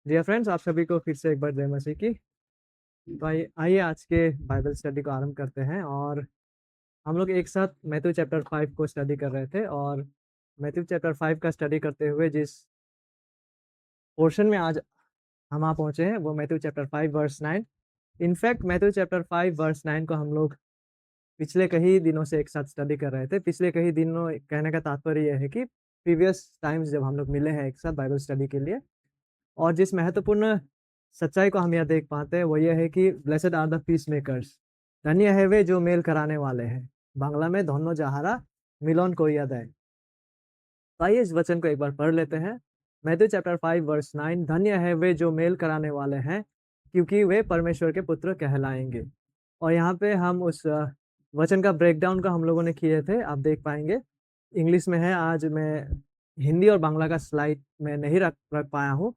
Dear friends, आप सभी को फिर से एक बार जय मसीह की। तो आइए आइए आज के बाइबल स्टडी को आरंभ करते हैं। और हम लोग एक साथ मैथ्यू चैप्टर 5 को स्टडी कर रहे थे। और मैथ्यू चैप्टर 5 का स्टडी करते हुए जिस पोर्शन में आज हम आ पहुंचे हैं वो Matthew chapter 5 verse 9। In fact Matthew chapter 5 verse 9 को हम लोग पिछले कई दिनों से एक साथ स्टडी कर रहे थे। पिछले कई दिनों कहने का तात्पर्य यह है कि प्रीवियस टाइम्स जब हम लोग मिले हैं एक साथ बाइबल स्टडी के लिए, और जिस महत्वपूर्ण सच्चाई को हम यह देख पाते हैं वो ये है कि blessed are the piece makers, धन्य है वे जो मेल कराने वाले हैं। बांग्ला में धन्य जाहारा मिलन कोरिया दय। तो आइए इस वचन को एक बार पढ़ लेते हैं। मैथ्यू चैप्टर 5 वर्स 9, धन्य है वे जो मेल कराने वाले हैं क्योंकि वे परमेश्वर के पुत्र कहलाएंगे। और यहाँ पे हम उस वचन का ब्रेकडाउन का हम लोगों ने किए थे, आप देख पाएंगे। इंग्लिश में है, आज मैं हिंदी और बांग्ला का स्लाइड में नहीं रख पाया हूँ।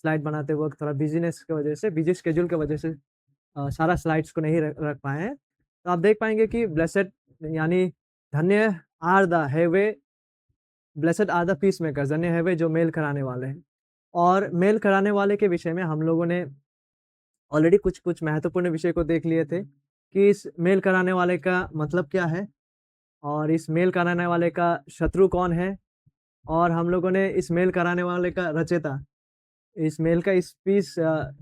स्लाइड बनाते वक्त थोड़ा बिजीनेस की वजह से, बिजी शेड्यूल की वजह से सारा स्लाइड्स को नहीं रख पाए हैं। तो आप देख पाएंगे कि ब्लेसेड यानी धन्य आर द है वे, blessed are the piece makers, धन्य है वे जो मेल कराने वाले हैं। और मेल कराने वाले के विषय में हम लोगों ने ऑलरेडी कुछ कुछ महत्वपूर्ण विषय को देख लिए थे कि इस मेल कराने वाले का मतलब क्या है, और इस मेल कराने वाले का शत्रु कौन है, और हम लोगों ने इस मेल कराने वाले का रचयिता, इस मेल का इस पीस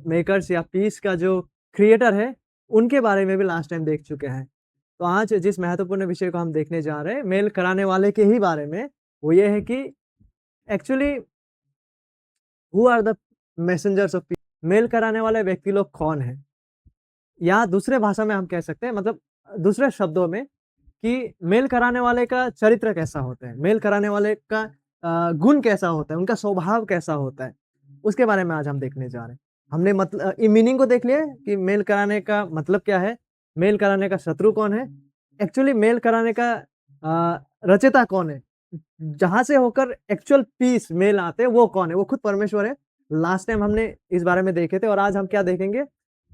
मेकर्स या पीस का जो क्रिएटर है, उनके बारे में भी लास्ट टाइम देख चुके हैं। तो आज जिस महत्वपूर्ण विषय को हम देखने जा रहे हैं मेल कराने वाले के ही बारे में, वो ये है कि actually who are the messengers of peace. मेल कराने वाले व्यक्ति लोग कौन हैं, या दूसरे भाषा में हम कह सकते हैं, मतलब दूसरे शब्दों में, कि मेल कराने वाले का चरित्र कैसा होता है, मेल कराने वाले का गुण कैसा होता है, उनका स्वभाव कैसा होता है, उसके बारे में आज हम देखने जा रहे हैं। हमने मतलब मीनिंग को देख लिया कि मेल कराने का मतलब क्या है, मेल कराने का शत्रु कौन है, एक्चुअली मेल कराने का रचयिता कौन है, जहां से होकर एक्चुअल पीस मेल आते हैं वो कौन है, वो खुद परमेश्वर है। लास्ट टाइम हमने इस बारे में देखे थे, और आज हम क्या देखेंगे,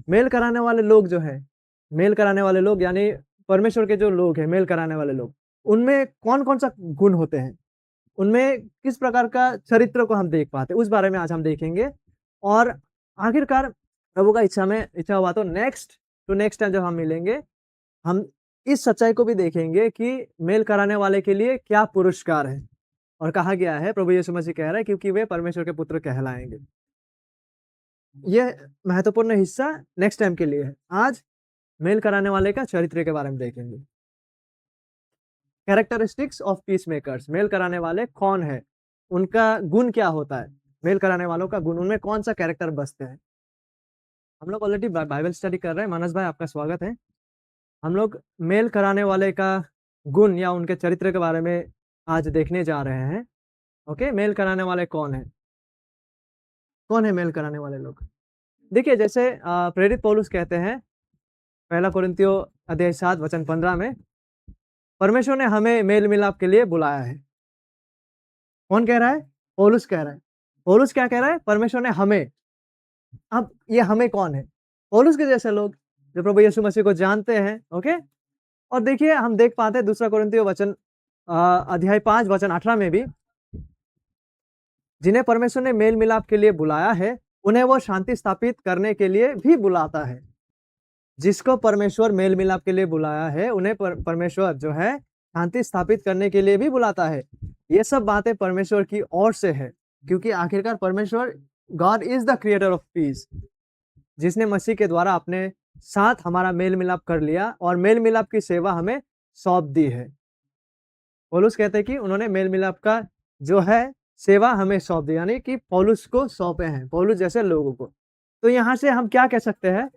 मेल कराने वाले लोग जो है, मेल कराने वाले लोग यानी परमेश्वर के जो लोग हैं, मेल कराने वाले लोग, उनमें कौन-कौन सा गुण होते हैं, उनमें किस प्रकार का चरित्र को हम देख पाते हैं, उस बारे में आज हम देखेंगे। और आखिरकार प्रभु का इच्छा हुआ तो नेक्स्ट टाइम जब हम मिलेंगे, हम इस सच्चाई को भी देखेंगे कि मेल कराने वाले के लिए क्या पुरस्कार है। और कहा गया है, प्रभु यीशु मसीह कह रहा है, क्योंकि वे परमेश्वर के पुत्र कहलाएंगे। ये महत्वपूर्ण हिस्सा नेक्स्ट टाइम के लिए है। आज मेल कराने वाले का चरित्र के बारे में देखेंगे। कैरेक्टरिस्टिक्स ऑफ पीस मेकर्स, मेल कराने वाले कौन है, उनका गुण क्या होता है, मेल कराने वालों का गुण, उनमें कौन सा कैरेक्टर बसते हैं। हम लोग ऑलरेडी बाइबल स्टडी कर रहे हैं। मानस भाई, आपका स्वागत है। हम लोग मेल कराने वाले का गुण या उनके चरित्र के बारे में आज देखने जा रहे हैं। ओके, मेल कराने वाले कौन है, कौन है मेल कराने वाले लोग। देखिए, जैसे प्रेरित पौलुस कहते हैं, पहला कोरिन्थियों अध्याय 7 वचन 15 में, परमेश्वर ने हमें मेल मिलाप के लिए बुलाया है। कौन कह रहा है, पौलुस कह रहा है। पौलुस क्या कह रहा है, परमेश्वर ने हमें। अब ये हमें कौन है, पौलुस के जैसे लोग जो प्रभु यीशु मसीह को जानते हैं। ओके, और देखिए हम देख पाते हैं दूसरा कोरिन्थियों अध्याय 5 वचन 18 में भी, जिन्हें परमेश्वर ने मेल मिलाप के लिए बुलाया है उन्हें वो शांति स्थापित करने के लिए भी बुलाता है। जिसको परमेश्वर मेल मिलाप के लिए बुलाया है उन्हें परमेश्वर जो है शांति स्थापित करने के लिए भी बुलाता है। ये सब बातें परमेश्वर की ओर से है, क्योंकि आखिरकार परमेश्वर God is the creator of peace, जिसने मसीह के द्वारा अपने साथ हमारा मेल मिलाप कर लिया और मेल मिलाप की सेवा हमें सौंप दी है। पौलुस कहते हैं कि उन्होंने मेल मिलाप का जो है सेवा हमें सौंप दी, यानी कि पौलुस को सौंपे हैं, पौलुस जैसे लोगों को। तो यहाँ से हम क्या कह सकते हैं,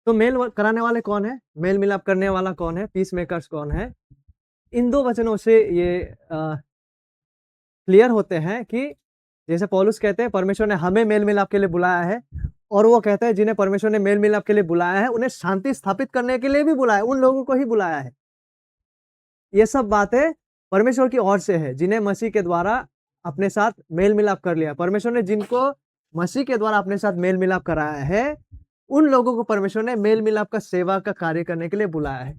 तो मेल कराने वाले कौन है, मेल मिलाप करने वाला कौन है, पीस मेकर्स कौन है। इन दो वचनों से ये क्लियर होते हैं कि जैसे पौलुस कहते हैं परमेश्वर ने हमें मेल मिलाप के लिए बुलाया है, और वो कहते हैं जिन्हें परमेश्वर ने मेल मिलाप के लिए बुलाया है उन्हें शांति स्थापित करने के लिए भी बुलाया, उन लोगों को ही बुलाया है। ये सब बातें परमेश्वर की ओर से है, जिन्हें मसीह के द्वारा अपने साथ मेल मिलाप कर लिया। परमेश्वर ने जिनको मसीह के द्वारा अपने साथ मेल मिलाप कराया है, उन लोगों को परमेश्वर ने मेल मिलाप का सेवा का कार्य करने के लिए बुलाया है।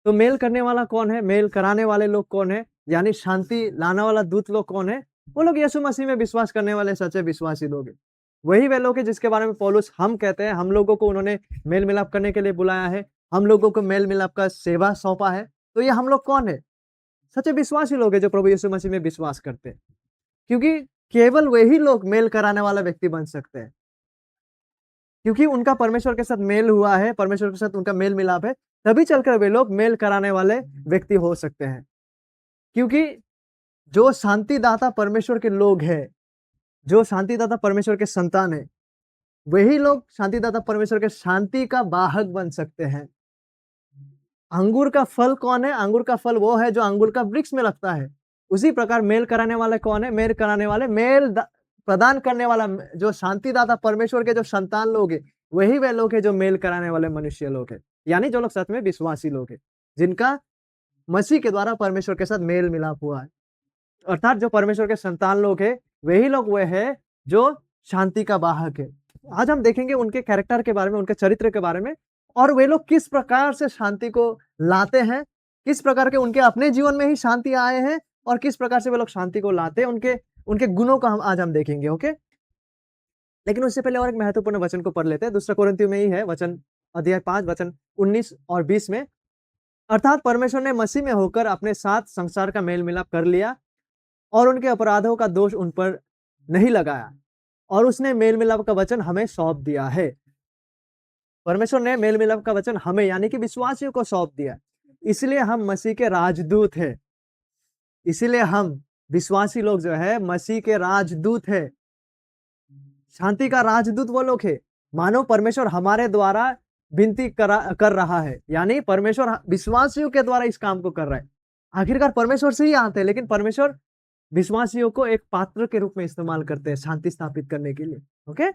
तो मेल करने वाला कौन है, मेल कराने वाले लोग कौन है, यानी शांति लाने वाला दूत लोग कौन है, वो लोग यीशु मसीह में विश्वास करने वाले सच्चे विश्वासी लोग हैं। वही वे लोग हैं जिसके बारे में पौलुस हम कहते हैं, हम लोगों को उन्होंने मेल मिलाप करने के लिए बुलाया है, हम लोगों को मेल मिलाप का सेवा सौंपा है। तो ये हम लोग कौन है? सच्चे विश्वासी लोग हैं जो प्रभु यीशु मसीह में विश्वास करते हैं। क्योंकि केवल वही लोग मेल कराने वाला व्यक्ति बन सकते हैं। क्योंकि उनका परमेश्वर के साथ मेल हुआ है, परमेश्वर के साथ उनका मेल मिलाप है, तभी चलकर वे लोग मेल कराने वाले व्यक्ति हो सकते हैं। क्योंकि जो शांतिदाता परमेश्वर के लोग हैं, जो शांतिदाता परमेश्वर के संतान है, वही लोग शांतिदाता परमेश्वर के शांति का वाहक बन सकते हैं। अंगूर का फल कौन है? अंगूर का फल वो है जो अंगूर का वृक्ष में लगता है। उसी प्रकार मेल कराने वाले कौन है? मेल कराने वाले प्रदान करने वाला जो शांतिदाता परमेश्वर के जो संतान लोग हैं, वही वे लोग हैं जो मेल कराने वाले मनुष्य लोग हैं। यानी जो लोग सच में विश्वासी लोग हैं, जिनका मसीह के द्वारा परमेश्वर के साथ मेल मिलाप हुआ है। अर्थात जो परमेश्वर के संतान लोग हैं, वही लोग वे हैं जो शांति का वाहक है। आज हम देखेंगे उनके कैरेक्टर के बारे में, उनके चरित्र के बारे में, और वे लोग किस प्रकार से शांति को लाते हैं, किस प्रकार के उनके अपने जीवन में ही शांति आए हैं और किस प्रकार से वे लोग शांति को लाते हैं, उनके गुणों को आज हम देखेंगे। ओके, लेकिन उससे पहले और एक महत्वपूर्ण वचन को पढ़ लेते हैं। दूसरा कोरिन्थियों में ही है वचन, अध्याय 5 वचन 19 और 20 में। अर्थात परमेश्वर ने मसीह में होकर अपने साथ संसार का मेल मिलाप कर लिया और उनके अपराधों का दोष उन पर नहीं लगाया, और उसने मेल मिलाप का वचन हमें सौंप दिया है। परमेश्वर ने मेल मिलाप का वचन हमें यानी कि विश्वासियों को सौंप दिया, इसलिए हम मसीह के राजदूत हैं। इसीलिए हम विश्वासी लोग जो है मसीह के राजदूत है। शांति का राजदूत वो लोग है, मानो परमेश्वर हमारे द्वारा विनती कर रहा है, यानी परमेश्वर विश्वासियों के द्वारा इस काम को कर रहा है। आखिरकार परमेश्वर से ही आते हैं, लेकिन परमेश्वर विश्वासियों को एक पात्र के रूप में इस्तेमाल करते हैं शांति स्थापित करने के लिए। ओके,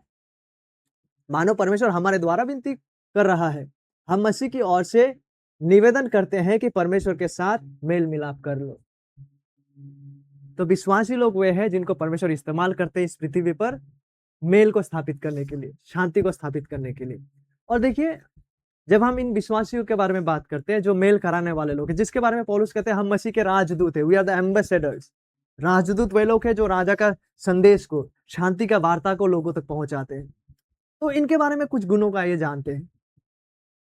मानो परमेश्वर हमारे द्वारा विनती कर रहा है। हम मसीह की ओर से निवेदन करते हैं कि परमेश्वर के साथ मेल मिलाप कर लो। तो विश्वासी लोग वे हैं जिनको परमेश्वर इस्तेमाल करते हैं इस पृथ्वी पर मेल को स्थापित करने के लिए, शांति को स्थापित करने के लिए। और देखिए, जब हम इन विश्वासियों के बारे में बात करते हैं जो मेल कराने वाले लोग हैं, जिसके बारे में पौलुस कहते हैं हम मसीह के राजदूत हैं, वी आर द एम्बेसडर्स। राजदूत वे लोग हैं जो राजा का संदेश को, शांति का वार्ता को लोगों तक पहुंचाते हैं। तो इनके बारे में कुछ गुणों का ये जानते हैं।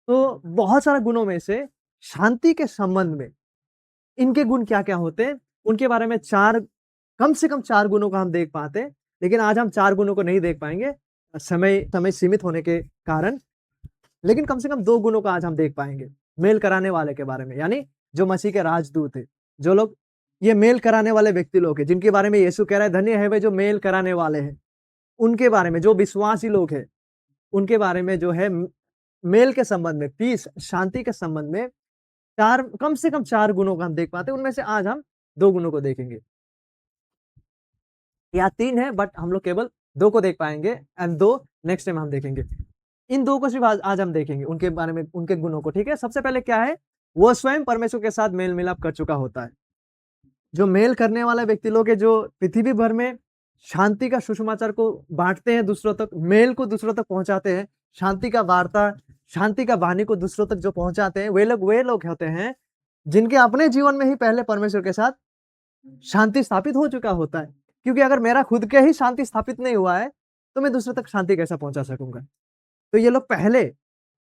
तो बहुत सारे गुणों में से शांति के संबंध में इनके गुण क्या क्या होते हैं, उनके बारे में कम से कम 4 गुणों का हम देख पाते हैं। लेकिन आज हम 4 गुणों को नहीं देख पाएंगे, समय सीमित होने के कारण। लेकिन कम से कम 2 गुणों का आज हम देख पाएंगे मेल कराने वाले के बारे में, यानी जो मसीह के राजदूत है, जो लोग ये मेल कराने वाले व्यक्ति लोग हैं, जिनके बारे में यीशु कह रहा है धन्य है वे जो मेल कराने वाले हैं। उनके बारे में, जो विश्वासी लोग हैं, उनके बारे में जो है मेल के संबंध में, पीस, शांति के संबंध में कम से कम 4 गुणों का हम देख पाते हैं। उनमें से आज हम 2 गुणों को देखेंगे, या 3 है, बट हम लोग केवल 2 को देख पाएंगे एंड 2 नेक्स्ट टाइम हम देखेंगे। इन 2 को सिर्फ आज हम देखेंगे, उनके बारे में, उनके गुणों को। ठीक है, सबसे पहले क्या है, वो स्वयं परमेश्वर के साथ मेल मिलाप कर चुका होता है। जो मेल करने वाला व्यक्ति लोग है, जो पृथ्वी भर में शांति का सुसमाचार को बांटते हैं, दूसरों तक मेल को दूसरों तक पहुंचाते हैं, शांति का वार्ता, शांति का वाणी को दूसरों तक जो पहुंचाते हैं, वे लोग होते हैं जिनके अपने जीवन में ही पहले परमेश्वर के साथ शांति स्थापित हो चुका होता है। क्योंकि अगर मेरा खुद के ही शांति स्थापित नहीं हुआ है, तो मैं दूसरे तक शांति कैसे पहुंचा सकूंगा। तो ये लोग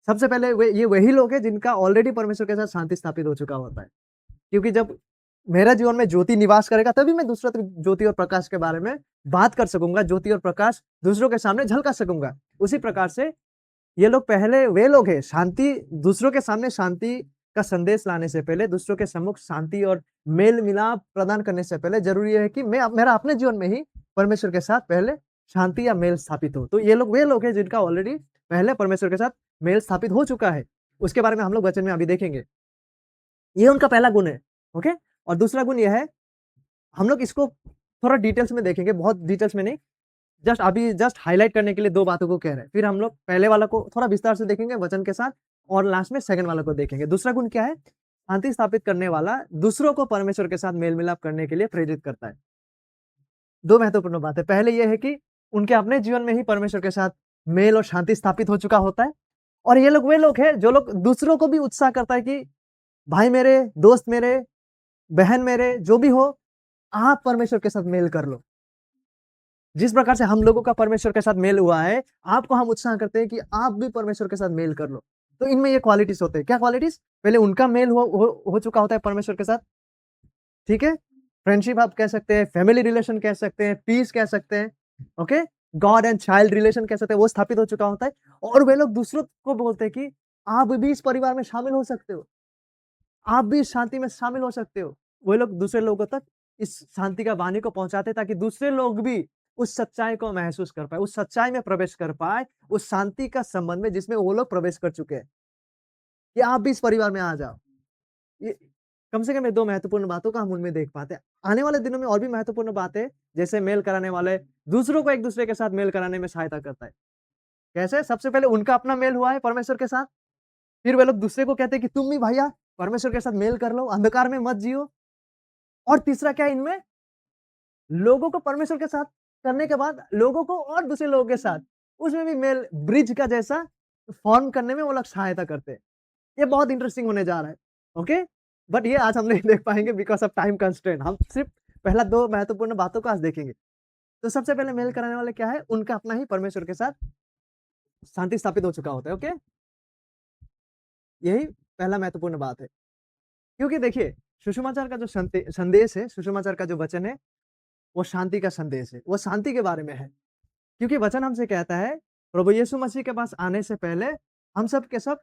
सबसे पहले ये वही लोग हैं जिनका ऑलरेडी परमेश्वर के साथ शांति स्थापित हो चुका होता है। क्योंकि जब मेरा जीवन में ज्योति निवास करेगा, तभी मैं दूसरों तक ज्योति और प्रकाश के बारे में बात कर सकूंगा, ज्योति और प्रकाश दूसरों के सामने झलका सकूंगा। उसी प्रकार से ये लोग पहले वे लोग हैं, शांति, दूसरों के सामने शांति का संदेश लाने से पहले, दूसरों के सम्मुख शांति और मेल मिलाप प्रदान करने से पहले जरूरी है कि मेरा अपने जीवन में ही परमेश्वर के साथ पहले शांति या मेल स्थापित हो। तो ये लोग वे लोग हैं जिनका ऑलरेडी पहले परमेश्वर के साथ मेल स्थापित हो चुका है। उसके बारे में हम लोग वचन में अभी देखेंगे। ये उनका पहला गुण है। ओके, और दूसरा गुण यह है, हम लोग इसको थोड़ा डिटेल्स में देखेंगे, बहुत डिटेल्स में नहीं, जस्ट हाईलाइट करने के लिए 2 बातों को कह रहे हैं। फिर हम लोग पहले वाला को थोड़ा विस्तार से देखेंगे वचन के साथ, और लास्ट में सेकंड वाला को देखेंगे। दूसरा गुण क्या है, शांति स्थापित करने वाला दूसरों को परमेश्वर के साथ मेल मिलाप करने के लिए प्रेरित करता है। 2 महत्वपूर्ण बातें। पहले यह है कि उनके अपने जीवन में ही परमेश्वर के साथ मेल और शांति स्थापित हो चुका होता है, और ये लोग वे लोग हैं जो लोग दूसरों को भी उत्साह करता है कि भाई मेरे, दोस्त मेरे, बहन मेरे, जो भी हो, आप परमेश्वर के साथ मेल कर लो। जिस प्रकार से हम लोगों का परमेश्वर के साथ मेल हुआ है, आपको हम उत्साह करते हैं कि आप भी परमेश्वर के साथ मेल कर लो। तो इनमें ये क्वालिटीज़ होते हैं। क्या क्वालिटीज़? पहले उनका मेल हो चुका होता है परमेश्वर के साथ, ठीक है? फ्रेंडशिप आप कह सकते हैं, फैमिली रिलेशन कह सकते हैं, पीस कह सकते हैं, okay? God and child relation कह सकते हैं, वो स्थापित हो चुका होता है और वे लोग दूसरों को बोलते हैं कि आप भी इस परिवार में शामिल हो सकते हो। आप भी इस शांति में शामिल हो सकते हो। वो लोग दूसरे लोगों तक इस शांति का वाणी को पहुँचाते हैं ताकि दूसरे लोग भी उस सच्चाई को महसूस कर पाएँ, उस सच्चाई में प्रवेश कर पाएँ, उस शांति का संबंध में जिसमें वो लोग प्रवेश कर चुके हैं, कि आप भी इस परिवार में आ जाओ। ये कम से कम ये 2 महत्वपूर्ण बातों को हम उनमें देख पाते हैं। आने वाले दिनों में और भी महत्वपूर्ण बातें जैसे मेल कराने वाले दूसरों को एक-दूसरे के साथ मेल कराने में सहायता करता है। कैसे? सबसे पहले उनका अपना मेल हुआ है परमेश्वर के साथ, फिर वे लोग दूसरे को कहते हैं कि तुम भी भैया परमेश्वर के साथ मेल कर लो, अंधकार में मत जियो। और तीसरा क्या है इनमें? लोगों को परमेश्वर के साथ करने के बाद लोगों को और दूसरे लोगों के साथ उसमें भी मेल ब्रिज का जैसा फॉर्म करने में वो लोग सहायता करते हैं। ये बहुत इंटरेस्टिंग होने जा रहा है, ओके? बट ये आज हम नहीं देख पाएँगे बिकॉज़ ऑफ टाइम कंस्ट्रेंट हम सिर्फ़ पहला 2 महत्वपूर्ण बातों को आज देखेंगे। तो सबसे पहले मेल कराने वाले क्या है? उनका अपना ही परमेश्वर के साथ शांति स्थापित हो चुका होता है, ओके? यही पहला महत्वपूर्ण बात है। क्योंकि देखिए, सुसमाचार का जो संदेश है, सुसमाचार का जो वचन है, वो शांति का संदेश है, वो शांति के बारे में है। क्योंकि वचन हमसे कहता है, प्रभु यीशु मसीह के पास आने से पहले हम सब के सब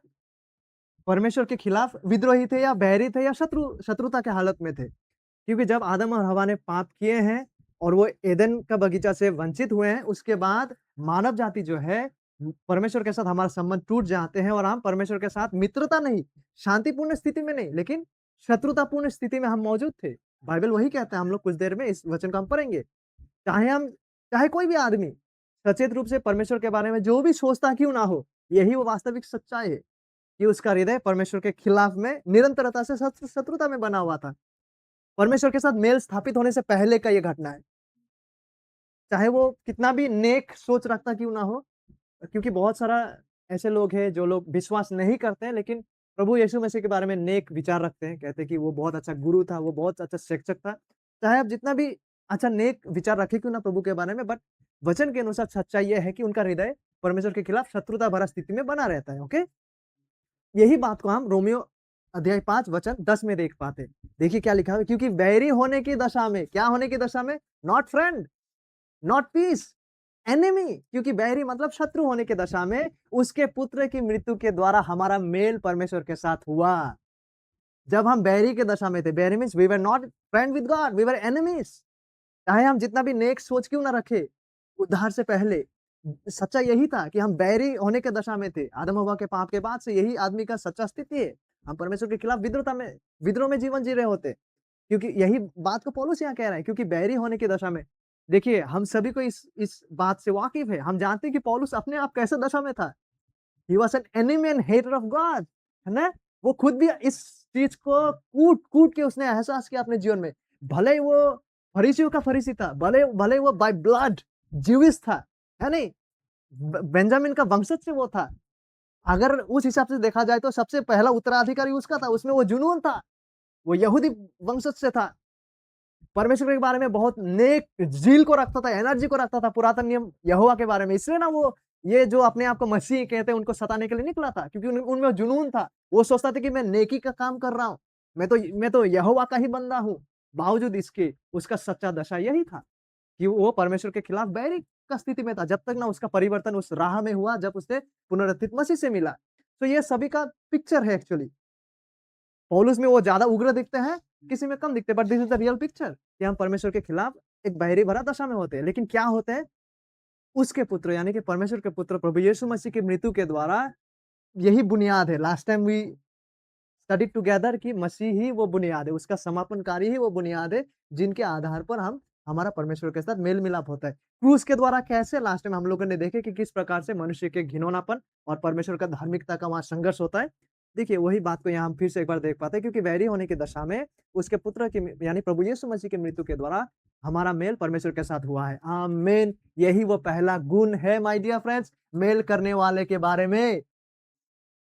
परमेश्वर के खिलाफ विद्रोही थे या बैरी थे या शत्रुता के हालत में थे। क्योंकि जब आदम और हवा ने पाप किए हैं और वो एदन का बगीचा से वंचित हुए हैं, उसके बाद मानव जाति जो है, परमेश्वर के साथ हमारा संबंध टूट जाते हैं और हम परमेश्वर के साथ मित्रता नहीं, शांतिपूर्ण स्थिति में नहीं, लेकिन शत्रुतापूर्ण स्थिति में हम मौजूद थे। बाइबल वही कहता है, हम लोग कुछ देर में इस वचन को हम पढ़ेंगे। चाहे कोई भी आदमी सचेत रूप से परमेश्वर के बारे में जो भी सोचता क्यों ना हो, यही वो वास्तविक सच्चाई है कि उसका हृदय परमेश्वर के खिलाफ में निरंतरता से शत्रुता में बना हुआ था। परमेश्वर के साथ मेल स्थापित होने से पहले का ये घटना है। चाहे वो कितना भी नेक सोच रखता क्यों ना हो, क्योंकि बहुत सारा ऐसे लोग हैं जो लोग विश्वास नहीं करते हैं, लेकिन प्रभु यीशु मसीह के बारे में नेक विचार रखते हैं। कहते हैं कि वो बहुत अच्छा गुरु था, वो बहुत अच्छा शिक्षक था। चाहे आप जितना भी अच्छा नेक विचार रखें क्यों ना प्रभु के बारे में, बट वचन के अनुसार सच्चाई ये है कि उनका हृदय परमेश्वर के खिलाफ शत्रुता भरा स्थिति में बना रहता है, ओके? यही बात को हम रोमियो अध्याय 5 वचन 10 में देख पाते हैं। देखिए क्या लिखा है, क्योंकि बैरी होने की दशा में, क्या होने की दशा में? Not friend, not peace, enemy, क्योंकि बैरी मतलब शत्रु होने की दशा में उसके पुत्र की मृत्यु के द्वारा हमारा मेल परमेश्वर के साथ हुआ। जब हम बैरी के दशा में थे, बैरी means we were not friend with God, we were enemies. चाहे हम जितना भी नेक सोच क्यों ना रखे, उद्धार से पहले सच्चा यही था कि हम बैरी होने के दशा में थे। आदम हवा के पाप के बाद से यही आदमी का सच्चा स्थिति है। हम परमेश्वर के खिलाफ विद्रोह में जीवन जी रहे होते। क्योंकि यही बात को पौलुस यहाँ कह रहा है, क्योंकि बैरी होने की दशा में देखिए हम सभी को इस बात से वाकिफ है। हम जानते हैं कि पौलुस अपने आप कैसे दशा में था। He was an enemy and hater of God, है ना? वो खुद भी इस चीज को कूट-कूट के उसने एहसास किया अपने जीवन में। भले ही वो फरीसियों का फरीसी था, भले भले ही वो बाय ब्लड ज्यूइश था, है नहीं? बेंजामिन का वंशज से वो था। अगर उस हिसाब से देखा जाए तो सबसे पहला उत्तराधिकारी उसका था, उसमें वो जुनून था, वो यहूदी वंशज से था। परमेश्वर के बारे में बहुत नेक ज़ील को रखता था, एनर्जी को रखता था, पुरातन नियम यहोवा के बारे में। इसलिए ना वो ये जो अपने आप को मसीह कहते हैं उनको सताने के लिए निकला था, क्योंकि उनमें जुनून था। वो सोचता था कि मैं नेकी का काम कर रहा हूँ, मैं तो यहोवा का ही बंदा हूँ। बावजूद इसके उसका सच्चा दशा यही था कि वो परमेश्वर के खिलाफ बैरी का स्थिति में था, जब तक ना उसका परिवर्तन उस राह में हुआ जब उसने पुनरुत्थित मसीह से मिला। तो ये सभी का पिक्चर है एक्चुअली। पौलुस में वो ज़्यादा उग्र दिखते हैं, किसी में कम दिखते हैं, but this is the real picture कि हम परमेश्वर के खिलाफ एक बहरी भरा दशा में होते हैं। लेकिन क्या होते हैं? उसके पुत्र यानी कि परमेश्वर के पुत्र प्रभु यीशु मसीह की मृत्यु के द्वारा यही बुनियाद है। Last time we studied together कि मसीह ही वो बुनियाद है, उसका समापनकारी ही वो बुनियाद है, जिनके आधार पर हम हमारा परमेश्वर के साथ मेल-मिलाप होता है। क्रूस के द्वारा कैसे लास्ट टाइम हम लोगों ने देखे कि किस प्रकार से मनुष्य के घिनौनापन और परमेश्वर का धार्मिकता का वहाँ संघर्ष होता है। देखिए, वही बात को यहाँ हम फिर से एक बार देख पाते हैं, क्योंकि वैरी होने की दशा में उसके पुत्र की यानी प्रभु यीशु मसीह की मृत्यु के द्वारा हमारा मेल परमेश्वर के साथ हुआ है। आमीन। यही वो पहला गुण है माय डियर फ्रेंड्स, मेल करने वाले के बारे में,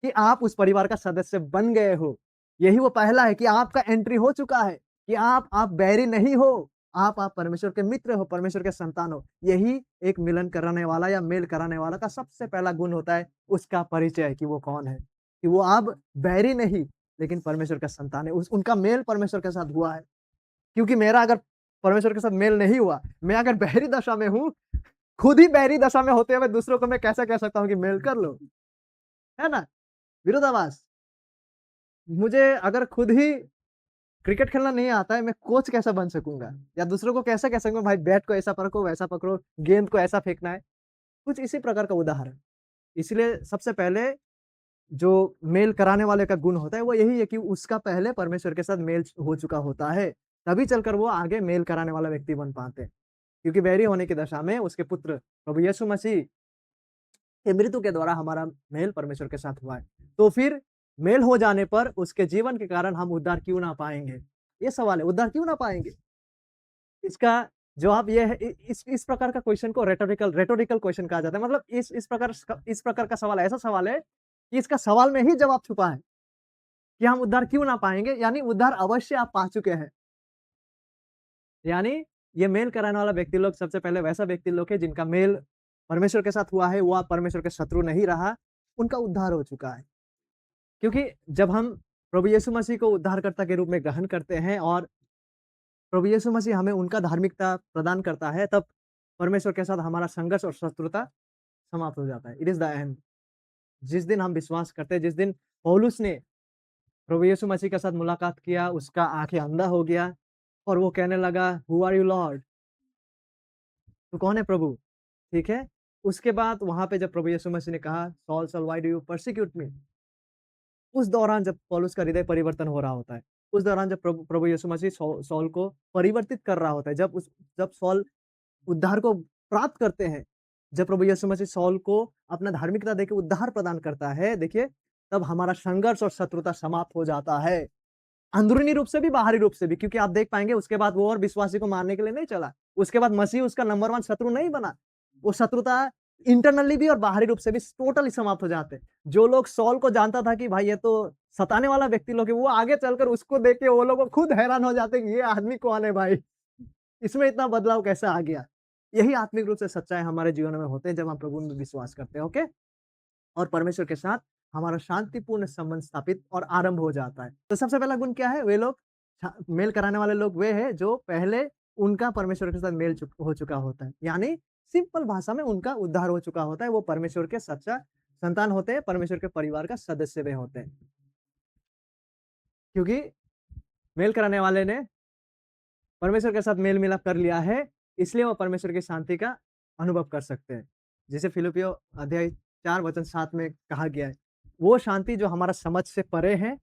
कि आप उस परिवार का सदस्य बन गए हो। यही वो पहला है कि आपका एंट्री हो चुका है, कि आप बैरी नहीं हो, आप परमेश्वर के मित्र हो, परमेश्वर के संतान हो। यही एक मिलन कराने वाला या मेल कराने वाला का सबसे पहला गुण होता है, उसका परिचय कि वो कौन है। कि वो अब बैरी नहीं, लेकिन परमेश्वर का संतान है। उस उनका मेल परमेश्वर के साथ हुआ है। क्योंकि मेरा अगर परमेश्वर के साथ मेल नहीं हुआ, मैं अगर बैरी दशा में हूँ, खुद ही बैरी दशा में होते हुए दूसरों को मैं कैसे कह सकता हूँ कि मेल कर लो, है ना? विरोधाभास। मुझे अगर खुद ही क्रिकेट खेलना नहीं आता है, मैं कोच कैसे बन सकूँगा? या दूसरों को कैसे कह सकूँगा भाई बैट को ऐसा पकड़ो, वैसा पकड़ो, गेंद को ऐसा फेंकना है। कुछ इसी प्रकार का उदाहरण। इसलिए सबसे पहले जो मेल कराने वाले का गुण होता है, वो यही है कि उसका पहले परमेश्वर के साथ मेल हो चुका होता है। तभी चलकर वो आगे मेल कराने वाला व्यक्ति बन पाते हैं। क्योंकि बैरी होने की दशा में उसके पुत्र प्रभु यीशु मसीह के मृत्यु के द्वारा हमारा मेल परमेश्वर के साथ हुआ है। तो फिर मेल हो जाने पर उसके जीवन के कारण हम उद्धार क्यों ना पाएँगे? ये सवाल है, उद्धार क्यों ना पाएँगे? इसका जवाब ये है इस प्रकार का क्वेश्चन को रेटोरिकल क्वेश्चन कहा जाता है। मतलब इस प्रकार का सवाल ऐसा सवाल है कि इसका सवाल में ही जवाब छुपा है कि हम उद्धार क्यों ना पाएँगे? यानी उद्धार अवश्य आप पा चुके हैं। यानी ये मेल कराने वाला व्यक्ति लोग सबसे पहले वैसा व्यक्ति लोग है जिनका मेल परमेश्वर के साथ हुआ है, वो अब परमेश्वर के शत्रु नहीं रहा, उनका उद्धार हो चुका है। क्योंकि जब हम प्रभु यीशु मसीह को उद्धारकर्ता के रूप में ग्रहण करते हैं और प्रभु यीशु मसीह हमें उनका धार्मिकता प्रदान करता है, तब परमेश्वर के साथ हमारा संघर्ष और शत्रुता समाप्त हो जाता है। It is the end. जिस दिन हम विश्वास करते हैं, जिस दिन पौलुस ने प्रभु यीशु मसीह के साथ मुलाकात किया, उसका आँखें अंधा हो गया और वो कहने लगा, "हू आर यू लॉर्ड?" "तू कौन है प्रभु?" ठीक है? उसके बाद वहाँ पे जब प्रभु यीशु मसीह ने कहा, "Saul, Saul, why do you persecute me?" उस दौरान जब पौलुस का हृदय परिवर्तन हो रहा होता है, उस दौरान जब प्रभु प्रभु यीशु मसीह सौल को परिवर्तित कर रहा होता है, जब सौल उद्धार को प्राप्त करते हैं, जब प्रभु यीशु मसीह सौल को अपना धार्मिकता देके उद्धार प्रदान करता है, देखिए, तब हमारा संघर्ष और शत्रुता समाप्त हो जाता है। अंदरूनी रूप से भी, बाहरी रूप से भी, क्योंकि आप देख पाएँगे उसके बाद वो और विश्वासी को मारने के लिए नहीं चला। उसके बाद मसीह उसका नंबर 1 शत्रु नहीं बना। वो शत्रुता इंटरनली भी और बाहरी रूप से भी टोटली समाप्त हो जाते हैं। जो लोग सौल को जानता था कि भाई ये तो सताने वाला व्यक्ति लोग है, वो आगे चलकर उसको देख के वो लोग खुद हैरान हो जाते हैं कि ये आदमी कौन है भाई? इसमें इतना बदलाव कैसे आ गया? यही आत्मिक रूप से सच्चाई हमारे जीवन में होते हैं जब हम प्रभु में विश्वास करते हैं, ओके? और परमेश्वर के साथ हमारा शांतिपूर्ण संबंध स्थापित और आरंभ हो जाता है। तो सबसे पहला गुण क्या है? वे लोग मेल कराने वाले लोग वे हैं जो पहले उनका परमेश्वर के साथ मेल हो चुका होता है। यानी सिंपल भाषा में उनका उद्धार हो चुका होता है। वो परमेश्वर के सच्चा संतान होते हैं, परमेश्वर के परिवार का सदस्य वे होते हैं। क्योंकि मेल कराने वाले ने परमेश्वर के साथ मेल-मिलाप कर लिया है, इसलिए वो परमेश्वर की शांति का अनुभव कर सकते हैं। जैसे फिलिपियों अध्याय 4 वचन 7 में कहा गया है, वो शांति जो हमारा समझ से परे है,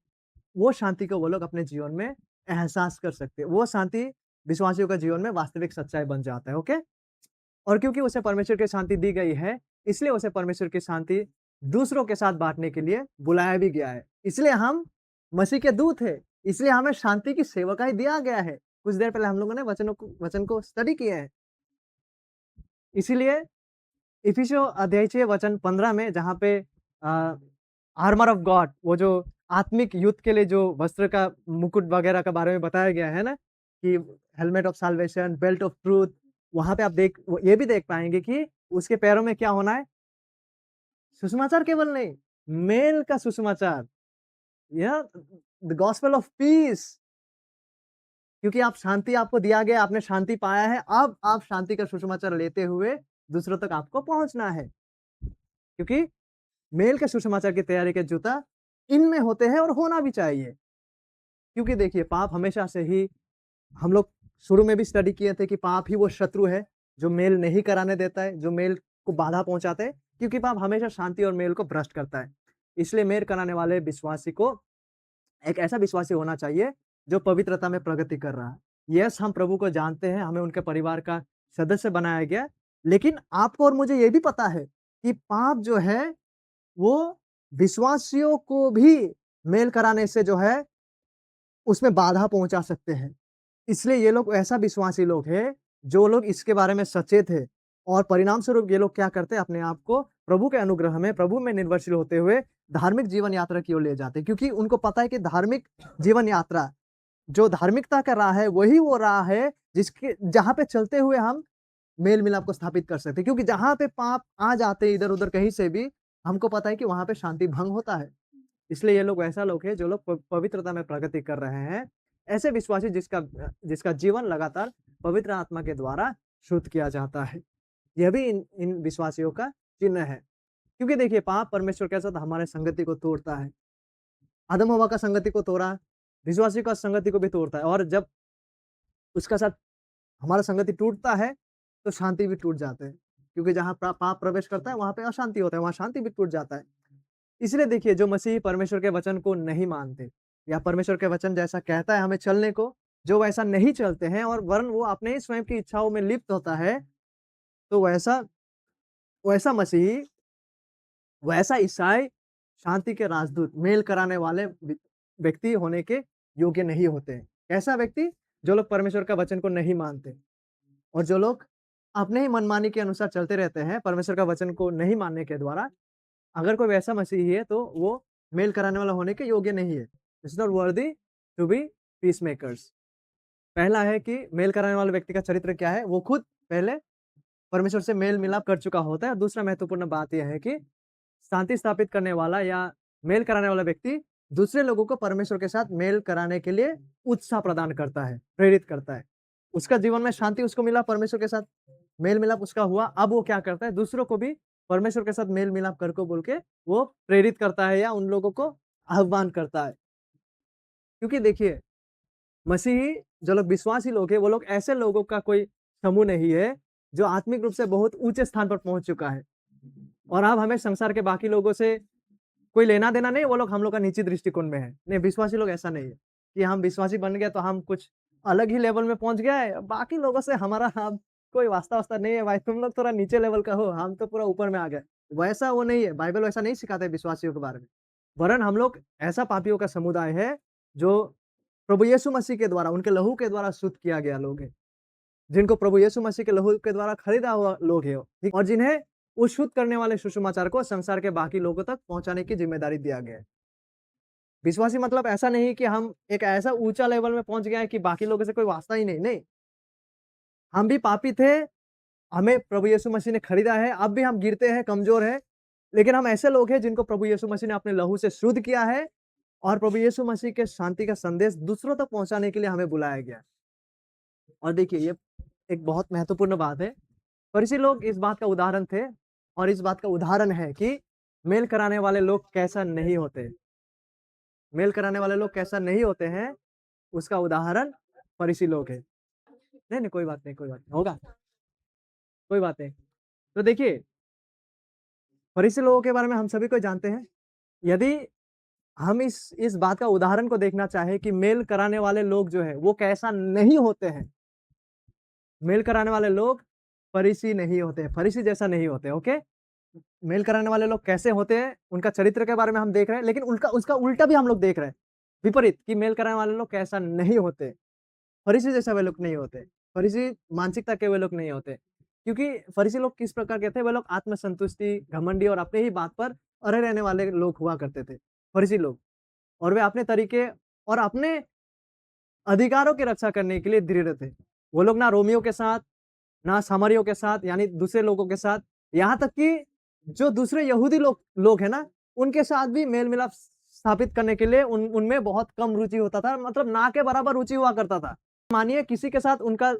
वो शांति को वो लोग अपने जीवन में एहसास कर सकते हैं। वो शांति विश्वासियों का जीवन में वास्तविक सच्चाई बन जाता है, ओके? और क्योंकि उसे परमेश्वर की शांति दी गई है, इसलिए उसे परमेश्वर की शांति दूसरों के साथ बाँटने के लिए बुलाया भी गया है। इसलिए हम मसीह के दूत हैं, इसलिए हमें शांति की सेवकाई दिया गया है। कुछ देर पहले हम लोगों ने वचन को स्टडी किए हैं। इसीलिए इफिसियों अध्याय 6 वचन 15 में जहाँ पे अ, आर्मर ऑफ गॉड वो जो आत्मिक युद्ध के लिए जो वस्त्र का मुकुट वगैरह के बारे में बताया गया है ना कि helmet of solvation, belt of truth, वहाँ पे आप ये भी देख पाएँगे कि उसके पैरों में क्या होना है? सुसमाचार केवल नहीं, मेल का सुसमाचार, या द गॉस्पेल ऑफ पीस। क्योंकि आप शांति आपको दिया गया, आपने शांति पाया है, अब आप शांति का सुसमाचार लेते हुए दूसरों तक आपको पहुँचना है। क्योंकि मेल के सुसमाचार की तैयारी के जूता इनमें होते हैं और होना भी चाहिए। क्योंकि देखिए पाप हमेशा से ही हम लोग शुरू में भी स्टडी किए थे कि पाप ही वो शत्रु है, जो मेल नहीं कराने देता है, जो मेल को बाधा पहुँचाता है, क्योंकि पाप हमेशा शांति और मेल को भ्रष्ट करता है। इसलिए मेल कराने वाले विश्वासी को एक ऐसा विश्वासी होना चाहिए जो पवित्रता में प्रगति कर रहा है। यस, हम प्रभु को जानते हैं, हमें उनके परिवार का सदस्य बनाया गया, लेकिन आपको और मुझे ये भी पता है कि पाप जो है, वो विश्वासियों को भी मेल कराने से जो है, उसमें बाधा पहुँचा सकते हैं। इसलिए ये लोग ऐसा विश्वासी लोग हैं, जो लोग इसके बारे में सचेत हैं और परिणाम स्वरूप ये लोग क्या करते हैं, अपने आप को प्रभु के अनुग्रह में, प्रभु में निर्भरशील होते हुए धार्मिक जीवन यात्रा की ओर ले जाते हैं। क्योंकि उनको पता है कि धार्मिक जीवन यात्रा, जो धार्मिकता का राह है, वही वो राह है जिसके जहाँ पे चलते हुए हम मेल-मिलाप को स्थापित कर सकते हैं। क्योंकि जहाँ पे पाप आ जाते हैं इधर-उधर कहीं से भी, हमको पता है कि वहाँ पे शांति भंग होता है। इसलिए ये लोग वैसा लोग हैं जो लोग पवित्रता में प्रगति कर रहे हैं। ऐसे विश्वासी जिसका जीवन लगातार पवित्र आत्मा के द्वारा शुद्ध किया जाता है। यह भी इन इन विश्वासियों का चिन्ह है। क्योंकि देखिए पाप परमेश्वर के साथ हमारे संगति को तोड़ता है। आदम हवा का संगति को तोड़ा, विश्वासी का संगति को भी तोड़ता है और जब उसका साथ हमारा संगति टूटता है, तो शांति भी टूट जाते हैं। क्योंकि जहाँ पाप प्रवेश करता है, वहाँ पे अशांति होता है, वहाँ शांति भी टूट जाता है। इसलिए देखिए जो मसीही परमेश्वर के वचन को नहीं मानते या परमेश्वर के वचन जैसा कहता है हमें चलने को, जो वैसा नहीं चलते हैं और वरन वो अपने ही स्वयं की इच्छाओं में लिप्त होता है, तो वैसा वैसा मसीही, वैसा ईसाई शांति के राजदूत, मेल कराने वाले व्यक्ति होने के योग्य नहीं होते हैं। कैसा व्यक्ति? जो लोग परमेश्वर का वचन को नहीं मानते और जो लोग अपने ही मनमानी के अनुसार चलते रहते हैं, परमेश्वर का वचन को नहीं मानने के द्वारा। अगर कोई वैसा मसीही है तो वो मेल कराने वाला होने के योग्य नहीं है। It's not worthy to be peacemakers. पहला है कि मेल कराने वाले व्यक्ति का चरित्र क्या है? वो खुद पहले परमेश्वर से मेल-मिलाप कर चुका होता है और दूसरा महत्वपूर्ण बात यह है कि शांति स्थापित करने वाला या मेल कराने वाला व्यक्ति दूसरे लोगों को परमेश्वर के साथ मेल कराने के लिए उत्साह प्रदान करता है, प्रेरित करता है। उसका जीवन में शांति उसको मिला, परमेश्वर के साथ मेल-मिलाप उसका हुआ, अब वो क्या करता है? दूसरों को भी परमेश्वर के साथ मेल-मिलाप कर को बोल के वो प्रेरित करता है या उन लोगों को आह्वान करता है। क्योंकि देखिए, मसीही जो लोग विश्वासी लोग हैं, वो लोग ऐसे लोगों का कोई समूह नहीं है, जो आत्मिक रूप से बहुत ऊँचे स्थान पर पहुँच चुका है। और अब हमें संसार के बाकी लोगों से कोई लेना-देना नहीं, वो लोग हम लोग का नीची दृष्टिकोण में है। नहीं, विश्वासी लोग ऐसा नहीं है, कि हम विश्वासी बन गए तो हम कुछ अलग ही लेवल में पहुँच गए, बाकी लोगों से हमारा अब कोई वास्ता-वास्ता नहीं है भाई, तुम लोग थोड़ा नीचे लेवल का हो, हम तो पूरा ऊपर में आ गए। वैसा वो नहीं है, बाइबल वैसा नहीं सिखाता है विश्वासियों के बारे में। वरन हम लोग ऐसा पापियों का समुदाय है, जो प्रभु यीशु मसीह के द्वारा, उनके लहू के द्वारा शुद्ध किया गया लोग है। जिनको प्रभु यीशु मसीह के लहू के द्वारा खरीदा हुआ लोग है और जिन्हें उस शुद्ध करने वाले सुसमाचार को संसार के बाकी लोगों तक पहुँचाने की ज़िम्मेदारी दिया गया है। विश्वासी मतलब ऐसा नहीं कि हम एक ऐसा ऊँचा लेवल में पहुँच गए हैं कि बाकी लोगों से कोई वास्ता ही नहीं, नहीं। हम भी पापी थे, हमें प्रभु यीशु मसीह ने खरीदा है, अब भी हम गिरते हैं, कमज़ोर हैं, लेकिन हम ऐसे लोग हैं जिनको प्रभु यीशु मसीह ने अपने लहू से शुद्ध किया है और प्रभु यीशु मसीह के शांति का संदेश दूसरों तक पहुँचाने के लिए हमें बुलाया गया है। और देखिए, ये एक बहुत महत्वपूर्ण बात है। फरीसी लोग इस बात का उदाहरण थे और इस बात का उदाहरण है कि मेल कराने वाले लोग कैसा नहीं होते। मेल कराने वाले लोग कैसा नहीं होते हैं, उसका उदाहरण फरीसी लोग हैं। नहीं, नहीं, कोई बात नहीं, कोई बात नहीं, होगा, कोई बात नहीं। तो देखिए, फरीसी लोगों के बारे में हम सभी को जानते हैं। यदि हम इस बात का उदाहरण को देखना चाहें कि मेल कराने वाले लोग जो हैं, वो कैसा नहीं होते हैं। मेल कराने वाले लोग फरीसी नहीं होते, फरीसी जैसा नहीं होते, ओके? मेल कराने वाले लोग कैसे होते हैं, उनका चरित्र के बारे में हम देख रहे हैं, लेकिन उनका उसका उल्टा भी हम लोग देख रहे हैं, विपरीत कि मेल कराने वाले लोग कैसा नहीं होते। फरीसी जैसा वे लोग नहीं होते, फरीसी मानसिकता के वे लोग नहीं होते। क्योंकि फरीसी लोग किस प्रकार के थे, वे लोग आत्मसंतुष्टि, घमंडी और अपने ही बात पर अड़े रहने वाले लोग हुआ करते थे, फरीसी लोग। और वे अपने तरीके और अपने अधिकारों की रक्षा करने के लिए दृढ़ थे। वो लोग ना रोमियों के साथ, ना सामरियों के साथ यानी दूसरे लोगों के साथ, यहाँ तक कि जो दूसरे यहूदी लोग लोग हैं ना, उनके साथ भी मेल-मिलाप स्थापित करने के लिए उनमें बहुत कम रुचि होता था, मतलब ना के बराबर रुचि हुआ करता था। मानिए किसी के साथ उनका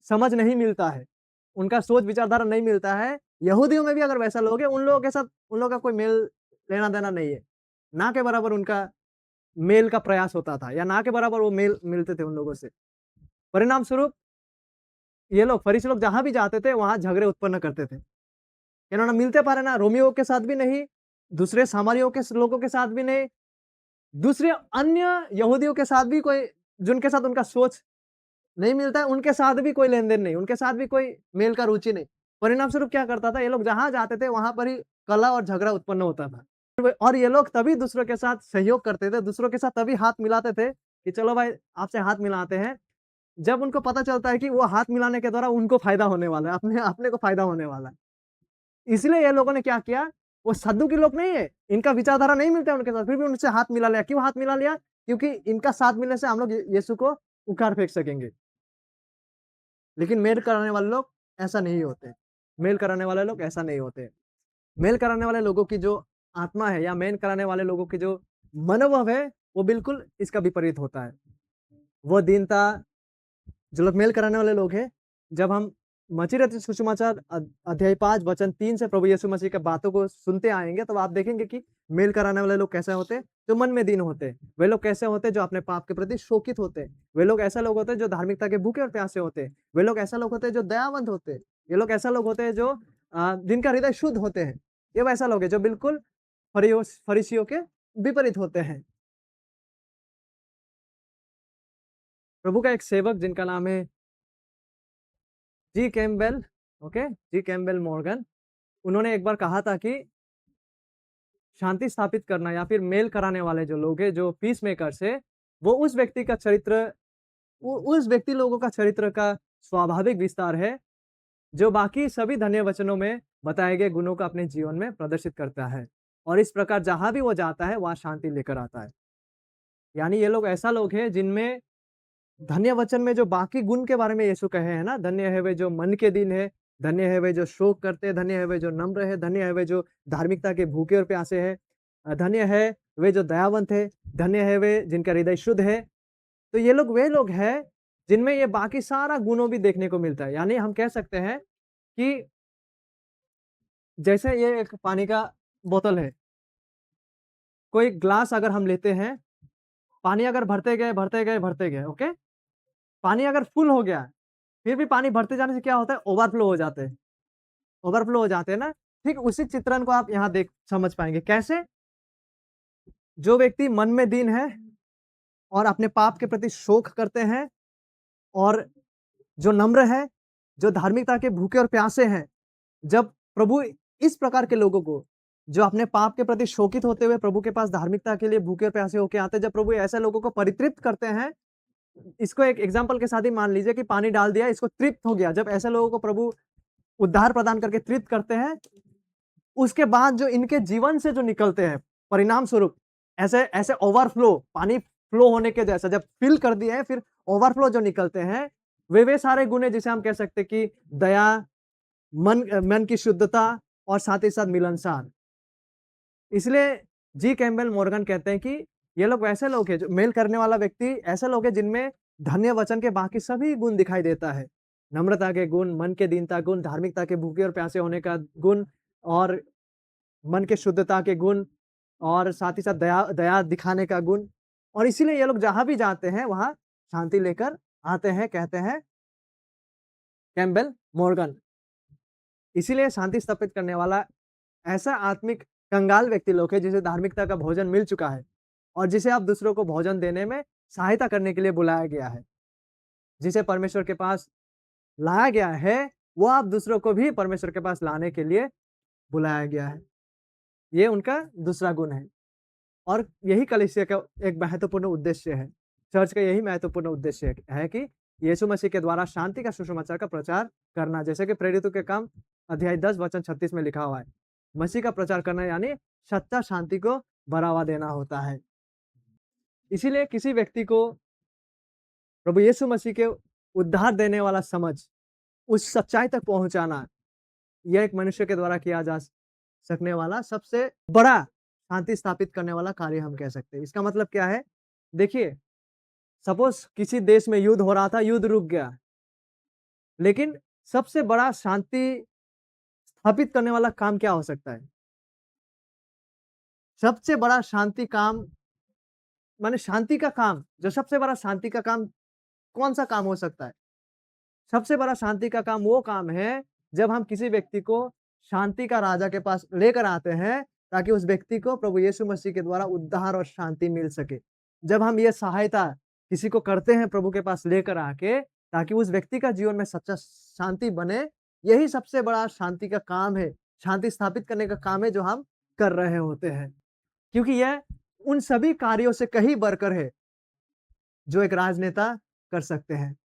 समझ नहीं मिलता है, उनका सोच विचारधारा नहीं मिलता है, यहूदियों में भी अगर वैसा लोग हैं, उन लोगों के साथ उन लोगों का कोई मेल लेना-देना नहीं है। ना के बराबर उनका मेल का प्रयास होता था या ना के बराबर वो मेल मिलते थे उन लोगों से। परिणाम स्वरूप ये लोग फरीसी लोग जहाँ भी जाते थे, वहाँ झगड़े उत्पन्न करते थे। इन्होंने मिलते पारे ना रोमियो के साथ भी नहीं, दूसरे सामरियों के लोगों के साथ भी नहीं, दूसरे अन्य यहूदियों के साथ भी कोई जिनके साथ उनका सोच नहीं मिलता है, उनके साथ भी कोई लेन-देन नहीं, उनके साथ भी कोई मेल का रुचि नहीं। परिणाम स्वरूप क्या करता था, ये लोग जहाँ जाते थे, वहाँ पर ही कलह और झगड़ा उत्पन्न होता था। और ये लोग तभी दूसरों के साथ सहयोग करते थे, दूसरों के साथ तभी हाथ मिलाते थे कि चलो भाई आपसे हाथ मिलाते हैं। जब उनको पता चलता है कि वो हाथ मिलाने के द्वारा उनको फ़ायदा होने वाला है, अपने अपने को फ़ायदा होने वाला है। इसलिए ये लोगों ने क्या किया, वो सद्दुकी लोग नहीं है, इनका विचारधारा नहीं मिलता है उनके साथ, फिर भी उनसे हाथ मिला लिया। क्यों हाथ मिला लिया? क्योंकि इनका साथ मिलने से हम लोग यीशु को उखाड़ फेंक सकेंगे। लेकिन मेल कराने वाले लोग ऐसा नहीं होते। मेल कराने वाले लोग ऐसा नहीं होते। मेल कराने वाले लोगों की जो आत्मा है या मेल कराने वाले लोगों की जो मनोभाव है, वो बिल्कुल इसका विपरीत होता है। वो दीनता जो लोग मेल कराने वाले लोग हैं, जब हम मची रहती सुसमाचार अध्याय 5 वचन 3 से प्रभु यीशु मसीह की बातों को सुनते आएँगे, तब आप देखेंगे कि मेल कराने वाले लोग कैसे होते हैं, जो मन में दीन होते हैं। वे लोग कैसे होते हैं, जो अपने पाप के प्रति शोकित होते हैं। वे लोग ऐसा लोग होते हैं, जो धार्मिकता के भूखे और प्यासे होते हैं। वे लोग ऐसा लोग होते हैं, जो दयावंत होते हैं। ये लोग ऐसा लोग होते हैं, जो जिनका हृदय शुद्ध होते हैं। ये वैसा लोग हैं, जो बिल्कुल फरीसियों के विपरीत होते हैं। प्रभु का एक सेवक जिनका नाम है जी कैम्पबेल, ओके, जी कैम्पबेल मॉर्गन, उन्होंने एक बार कहा था कि शांति स्थापित करना या फिर मेल कराने वाले जो लोग हैं, जो पीस मेकर्स है, वो उस व्यक्ति का चरित्र उस व्यक्ति लोगों का चरित्र का स्वाभाविक विस्तार है, जो बाकी सभी धन्य वचनों में बताए गए गुणों को अपने जीवन में प्रदर्शित करता है। और इस प्रकार जहाँ भी वो जाता है, वहाँ शांति लेकर आता है। यानी ये लोग ऐसा लोग हैं जिनमें धन्य वचन में जो बाकी गुण के बारे में यीशु कहे हैं ना, धन्य है वे जो मन के दीन है, धन्य है वे जो शोक करते हैं, धन्य है वे जो नम्र है, धन्य है वे जो धार्मिकता के भूखे और प्यासे हैं, धन्य है वे जो दयावंत है, धन्य है वे जिनका हृदय शुद्ध है। तो ये लोग वे लोग हैं जिनमें ये बाकी सारा गुणों भी देखने को मिलता है। यानी हम कह सकते हैं कि जैसे ये एक पानी का बोतल है, कोई ग्लास अगर हम लेते हैं, पानी अगर भरते गए, भरते गए, भरते गए, ओके? पानी अगर फुल हो गया, फिर भी पानी भरते जाने से क्या होता है? ओवरफ्लो हो जाते हैं। ओवरफ्लो हो जाते हैं ना? ठीक उसी चित्रण को आप यहाँ देख समझ पाएँगे। कैसे? जो व्यक्ति मन में दीन है और अपने पाप के प्रति शोक करते हैं और जो नम्र है, जो धार्मिकता के भूखे और प्यासे हैं, जब प्रभु इस प्रकार के लोगों को, जो अपने पाप के प्रति शोकित होते हुए प्रभु के पास धार्मिकता के लिए भूखे और प्यासे होके आते हैं, जब प्रभु ऐसे लोगों को परितृप्त करते हैं, इसको एक एग्ज़ाम्पल के साथ ही मान लीजिए कि पानी डाल दिया, इसको तृप्त हो गया। जब ऐसे लोगों को प्रभु उद्धार प्रदान करके तृप्त करते हैं, उसके बाद जो इनके जीवन से जो निकलते हैं, परिणाम स्वरूप ऐसे ऐसे ओवरफ्लो, पानी फ्लो होने के जैसा जब फिल कर दिए हैं, फिर ओवरफ्लो जो निकलते हैं, वे सारे गुण हैं जिसे हम कह सकते हैं कि दया, मन की शुद्धता और साथ ही साथ मिलनसार। इसलिए जी कैम्पबेल मॉर्गन कहते हैं कि ये लोग वैसे लोग हैं, जो मेल करने वाला व्यक्ति ऐसे लोग हैं जिनमें धन्य वचन के बाकी सभी गुण दिखाई देता है। नम्रता के गुण, मन के दीनता गुण, धार्मिकता के भूखे और प्यासे होने का गुण और मन के शुद्धता के गुण और साथ ही साथ दया दया दिखाने का गुण। और इसीलिए ये लोग जहाँ भी जाते हैं, वहाँ शांति लेकर आते हैं, कहते हैं कैम्पबेल मॉर्गन। इसीलिए शांति स्थापित करने वाला ऐसा आत्मिक कंगाल व्यक्ति लोग है जिसे धार्मिकता का भोजन मिल चुका है और जिसे आप दूसरों को भोजन देने में सहायता करने के लिए बुलाया गया है। जिसे परमेश्वर के पास लाया गया है, वो आप दूसरों को भी परमेश्वर के पास लाने के लिए बुलाया गया है। ये उनका दूसरा गुण है और यही कलीसिया का एक महत्वपूर्ण उद्देश्य है। चर्च का यही महत्वपूर्ण उद्देश्य है कि यीशु मसीह के द्वारा शांति का सुसमाचार का प्रचार करना, जैसे कि प्रेरितों के काम अध्याय 10 वचन 36 में लिखा हुआ है। मसीह का प्रचार करना यानी सच्चा शांति को बढ़ावा देना होता है। इसीलिए किसी व्यक्ति को प्रभु यीशु मसीह के उद्धार देने वाला समझ, उस सच्चाई तक पहुँचाना, यह एक मनुष्य के द्वारा किया जा सकने वाला सबसे बड़ा शांति स्थापित करने वाला कार्य हम कह सकते हैं। इसका मतलब क्या है? देखिए, सपोज़ किसी देश में युद्ध हो रहा था, युद्ध रुक गया, लेकिन सबसे बड़ा शांति स्थापित करने वाला काम क्या हो सकता है? सबसे बड़ा शांति काम माने शांति का काम, जो सबसे बड़ा शांति का काम कौन-सा काम हो सकता है? सबसे बड़ा शांति का काम वो काम है, जब हम किसी व्यक्ति को शांति का राजा के पास लेकर आते हैं, ताकि उस व्यक्ति को प्रभु यीशु मसीह के द्वारा उद्धार और शांति मिल सके। जब हम ये सहायता किसी को करते हैं प्रभु के पास लेकर आके, ताकि उस व्यक्ति का जीवन में सच्चा शांति बने, यही सबसे बड़ा शांति का काम है, शांति स्थापित करने का काम है जो हम कर रहे होते हैं। क्योंकि यह उन सभी कार्यों से कहीं बढ़कर है, जो एक राजनेता कर सकते हैं।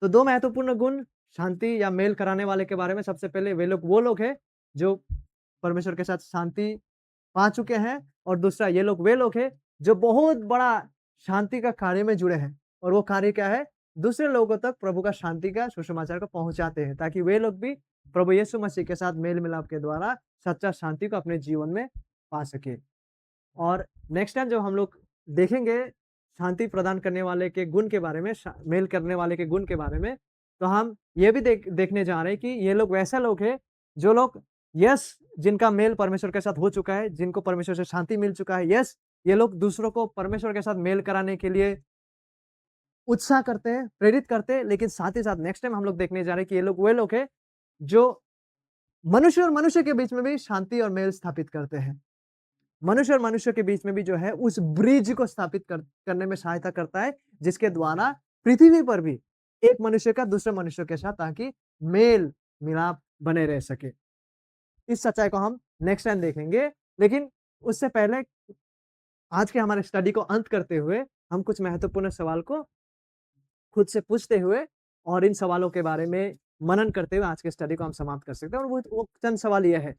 तो 2 महत्वपूर्ण गुण शांति या मेल कराने वाले के बारे में सबसे पहले वो लोग हैं जो परमेश्वर के साथ शांति पा चुके हैं और दूसरा वे लोग हैं जो बहुत बड़ा शांति का कार्य में जुड़े हैं और वो कार्य क्या है? दूसरे लोगों तक प्रभु का शांति का सुसमाचार को पहुँचाते हैं, ताकि वे लोग भी प्रभु यीशु मसीह के साथ मेल-मिलाप के द्वारा सच्चा शांति को अपने जीवन में पा सकें। और नेक्स्ट टाइम जब हम लोग देखेंगे शांति प्रदान करने वाले के गुण के बारे में, मेल करने वाले के गुण के बारे में, तो हम ये भी देखने जा रहे हैं कि ये लोग वैसे लोग हैं, जो लोग यस जिनका मेल परमेश्वर के साथ हो चुका है, जिनको परमेश्वर से शांति मिल चुका है, यस ये लोग दूसरों को परमेश्वर के साथ मेल कराने के लिए उत्साह करते हैं, प्रेरित करते हैं, लेकिन साथ ही साथ नेक्स्ट टाइम हम लोग देखने जा रहे हैं कि ये लोग वे लोग हैं, जो मनुष्य और मनुष्य के बीच में भी शांति और मेल स्थापित करते हैं। मनुष्य और मनुष्य के बीच में भी जो है उस ब्रिज को स्थापित करने में सहायता करता है, जिसके द्वारा पृथ्वी पर भी एक मनुष्य का दूसरे मनुष्य के साथ ताकि मेल मिलाप बने रह सके। इस सच्चाई को हम नेक्स्ट टाइम देखेंगे, लेकिन उससे पहले आज के हमारे स्टडी को अंत करते हुए हम कुछ महत्वपूर्ण सवाल को खुद से पूछते हुए और इन सवालों के बारे में मनन करते हुए आज के स्टडी को हम समाप्त कर सकते हैं। और वो चंद सवाल ये है,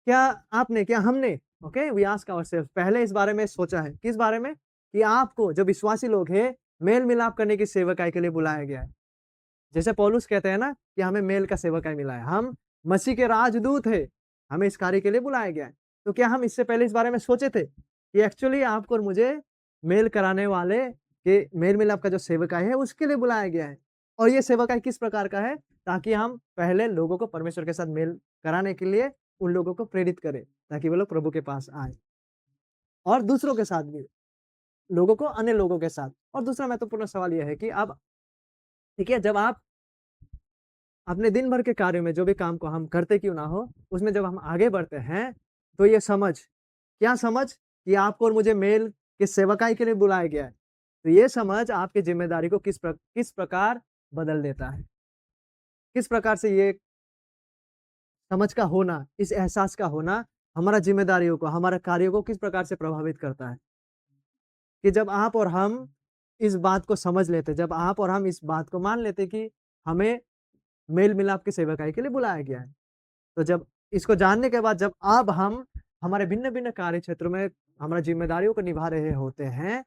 क्या हमने ओके वी आस्क आवरसेल्फ पहले इस बारे में सोचा है, किस बारे में? कि आपको जो विश्वासी लोग हैं, मेल-मिलाप करने की सेवकाई के लिए बुलाया गया है। जैसे पौलुस कहते हैं ना कि हमें मेल का सेवकाई मिला है, हम मसीह के राजदूत हैं, हमें इस कार्य के लिए बुलाया गया है। तो क्या हम इससे पहले इस बारे में सोचे थे कि एक्चुअली आपको और मुझे मेल कराने वाले के मेल-मिलाप का जो सेवकाई है उसके लिए बुलाया गया है। और ये सेवकाई किस प्रकार का है? ताकि हम पहले लोगों को परमेश्वर के साथ मेल कराने के लिए उन लोगों को प्रेरित करें, ताकि वो लोग प्रभु के पास आएँ। और दूसरों के साथ भी, लोगों को अन्य लोगों के साथ। और दूसरा महत्वपूर्ण सवाल ये है कि अब ठीक है, जब आप अपने दिन भर के कार्यों में जो भी काम को हम करते क्यों ना हो, उसमें जब हम आगे बढ़ते हैं, तो ये समझ, क्या समझ? कि आपको और मुझे मेल की सेवकाई के लिए बुलाया गया है। तो ये समझ आपकी ज़िम्मेदारी को किस प्रकार बदल देता है। किस प्रकार से ये समझ का होना, इस एहसास का होना हमारा ज़िम्मेदारियों को, हमारे कार्यों को किस प्रकार से प्रभावित करता है। कि जब आप और हम इस बात को समझ लेते, जब आप और हम इस बात को मान लेते कि हमें मेल-मिलाप की सेवकाई के लिए बुलाया गया है। तो जब इसको जानने के बाद जब अब हम हमारे भिन्न-भिन्न कार्य क्षेत्रों में हमारी ज़िम्मेदारियों को निभा रहे होते हैं,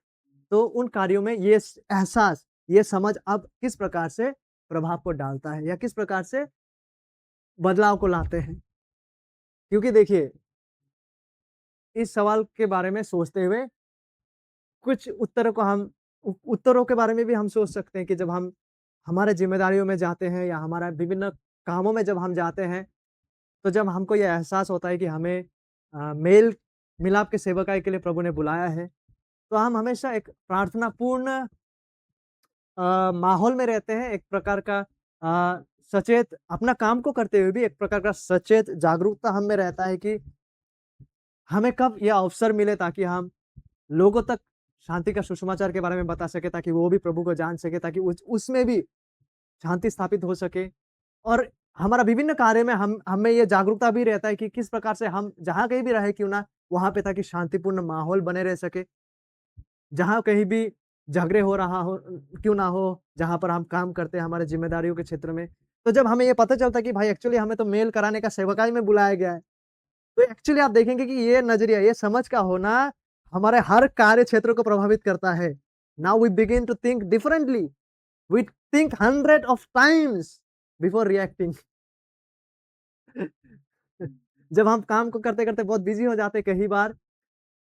तो उन कार्यों में ये एहसास, ये समझ अब किस प्रकार से प्रभाव को डालता है या किस प्रकार से बदलाव को लाते हैं। क्योंकि देखिए, इस सवाल के बारे में सोचते हुए कुछ उत्तरों को हम उत्तरों के बारे में भी हम सोच सकते हैं कि जब हम हमारे ज़िम्मेदारियों में जाते हैं या हमारा विभिन्न कामों में जब हम जाते हैं, तो जब हमको ये एहसास होता है कि हमें मेल मिलाप के सेवकाई के लिए प्रभु ने बुलाया है, तो हम हमेशा एक प्रार्थनापूर्ण माहौल में रहते हैं, एक प्रकार का सचेत अपना काम को करते हुए भी एक प्रकार का सचेत जागरूकता हम में रहता है कि हमें कब यह अवसर मिले ताकि हम लोगों तक शांति का सुसमाचार के बारे में बता सके, ताकि वो भी प्रभु को जान सके, ताकि उसमें भी शांति स्थापित हो सके। और हमारा विभिन्न कार्य में हम हमें ये जागरूकता भी रहता है कि किस प्रकार से हम जहाँ कहीं भी रहे क्यों ना, वहाँ पे ताकि शांतिपूर्ण माहौल बने रह सके। जहाँ कहीं भी झगड़े हो रहा हो क्यों ना हो, जहाँ पर हम काम करते हैं हमारे ज़िम्मेदारियों के क्षेत्र में। तो जब हमें ये पता चलता है कि भाई एक्चुअली हमें तो मेल कराने का सेवकाई में बुलाया गया है। तो एक्चुअली आप देखेंगे कि ये नज़रिया, ये समझ का होना हमारे हर कार्य क्षेत्र को प्रभावित करता है। Now we begin to think differently. We think 100 of times before reacting. जब हम काम को करते-करते बहुत बिज़ी हो जाते हैं कई बार,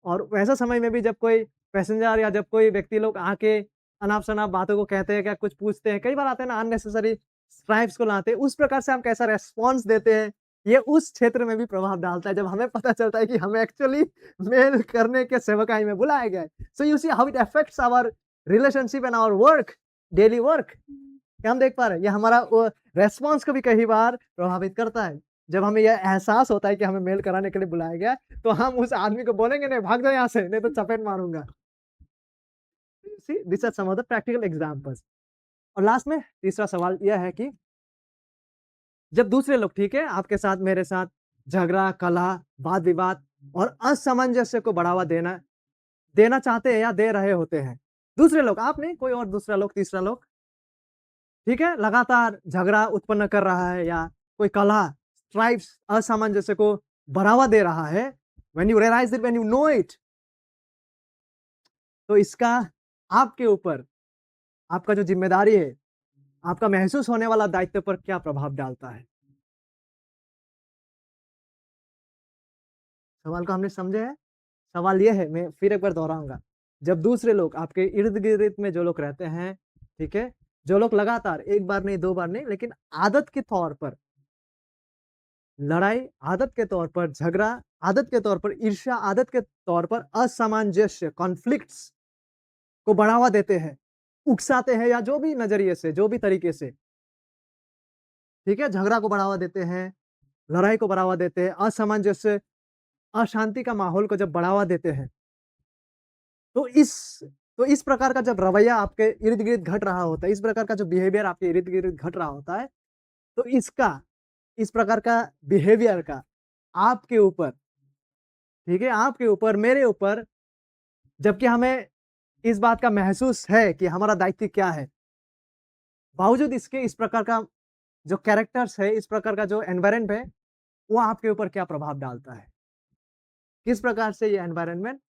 और वैसा समय में भी जब कोई पैसेंजर या जब कोई व्यक्ति लोग आके अनाप-शनाप बातों को कहते हैं, क्या कुछ पूछते हैं, कई बार आते हैं ना अननेसेसरी स्ट्राइप्स को लाते हैं, उस प्रकार से हम कैसा रिस्पॉन्स देते हैं, ये उस क्षेत्र में भी प्रभाव डालता है, जब हमें पता चलता है कि हमें एक्चुअली मेल करने के सेवकाई में बुलाया गया है। So you see how it affects our relationship and our work, daily work. क्या हम देख पा रहे हैं? ये हमारा रिस्पॉन्स को भी कई बार प्रभावित करता है। जब हमें यह एहसास होता है कि हमें मेल कराने के लिए बुलाया गया है, तो हम उस आदमी को बोलेंगे नहीं, भाग जाओ यहाँ से, नहीं तो चपेट मारूँगा। See this are some of the practical examples. और लास्ट में तीसरा सवाल यह है कि जब दूसरे लोग, ठीक है, आपके साथ मेरे साथ झगड़ा, कलह, वाद-विवाद और असमंजस्य को बढ़ावा देना देना चाहते हैं या दे रहे होते हैं। दूसरे लोग, आप नहीं, कोई और दूसरा लोग, तीसरा लोग, ठीक है, लगातार झगड़ा उत्पन्न कर रहा है या कोई कलह, स्ट्राइप्स, असामंजस्य को बढ़ावा दे रहा है, when you realise it, when you know it, तो इसका आपके ऊपर आपका जो ज़िम्मेदारी है, आपका महसूस होने वाला दायित्व पर क्या प्रभाव डालता है? सवाल को हमने समझे है? सवाल ये है, मैं फिर एक बार दोहराऊँगा। जब दूसरे लोग आपके इर्द-गिर्द में जो लोग रहते हैं, ठीक है? जो लोग लगातार 1 बार नहीं, 2 बार नहीं, लेकिन आदत के तौर पर लड़ाई, आदत के तौर पर झगड़ा, आदत के तौर पर ईर्ष्या, आदत के तौर पर असामंजस्य, कॉन्फ्लिक्ट्स को बढ़ावा देते हैं, उकसाते हैं या जो भी नज़रिए से, जो भी तरीके से, ठीक है? झगड़ा को बढ़ावा देते हैं, लड़ाई को बढ़ावा देते हैं, असामंजस्य, अशांति का माहौल को जब बढ़ावा देते हैं, तो इस तो इस प्रकार का जब रवैया आपके इर्द-गिर्द घट रहा होता है, इस प्रकार का जो बिहेवियर आपके इर्द-गिर्द घट रहा होता है, तो इस प्रकार का बिहेवियर का आपके ऊपर, ठीक है? आपके ऊपर, मेरे ऊपर, जबकि हमें इस बात का महसूस है कि हमारा दायित्व क्या है, बावजूद इसके इस प्रकार का जो कैरेक्टर्स है, इस प्रकार का जो एनवायरनमेंट है, वो आपके ऊपर क्या प्रभाव डालता है? किस प्रकार से ये एनवायरनमेंट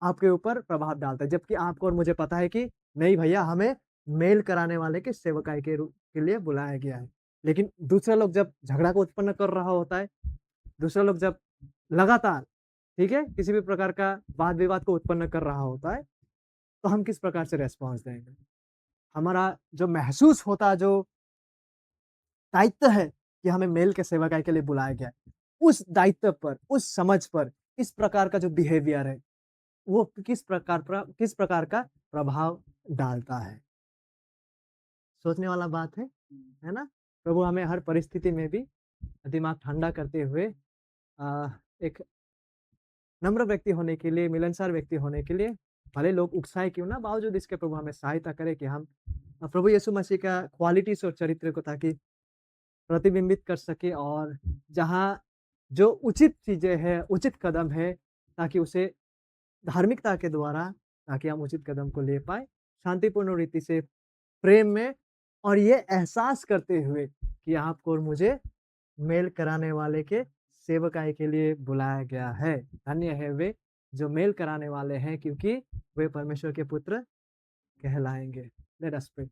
आपके ऊपर प्रभाव डालता है? जबकि आपको और मुझे पता है कि नहीं भैया हमें मेल कराने वाले के सेवकाई के लिए बुलाया गया है। लेकिन दूसरा लोग जब झगड़ा को उत्पन्न कर रहा होता है, दूसरा लोग जब लगातार, ठीक है, किसी भी प्रकार का वाद-विवाद को उत्पन्न कर रहा होता है, तो हम किस प्रकार से रिस्पॉन्स देंगे? हमारा जो महसूस होता है, जो दायित्व है कि हमें मेल के सेवकाई के लिए बुलाया गया है, उस दायित्व पर, उस समझ पर, इस प्रकार का जो बिहेवियर है, वो किस प्रकार का प्रभाव डालता है? सोचने वाला बात है ना? प्रभु हमें हर परिस्थिति में भी दिमाग ठंडा करते हुए एक नम्र व्यक्ति होने के लिए, मिलनसार व्यक्ति होने के लिए, भले लोग उकसाएँ क्यों ना, बावजूद इसके प्रभु हमें सहायता करे कि हम प्रभु यीशु मसीह का क्वालिटीज़ और चरित्र को ताकि प्रतिबिंबित कर सके, और जहाँ जो उचित चीज़ें हैं, उचित कदम है, ताकि उसे धार्मिकता के द्वारा, ताकि हम उचित कदम को ले पाएँ, शांतिपूर्ण रीति से, प्रेम में, और ये एहसास करते हुए कि आपको और मुझे मेल कराने वाले के सेवकाई के लिए बुलाया गया है। धन्य है वे जो मेल कराने वाले हैं, क्योंकि वे परमेश्वर के पुत्र कहलाएँगे। Let us pray.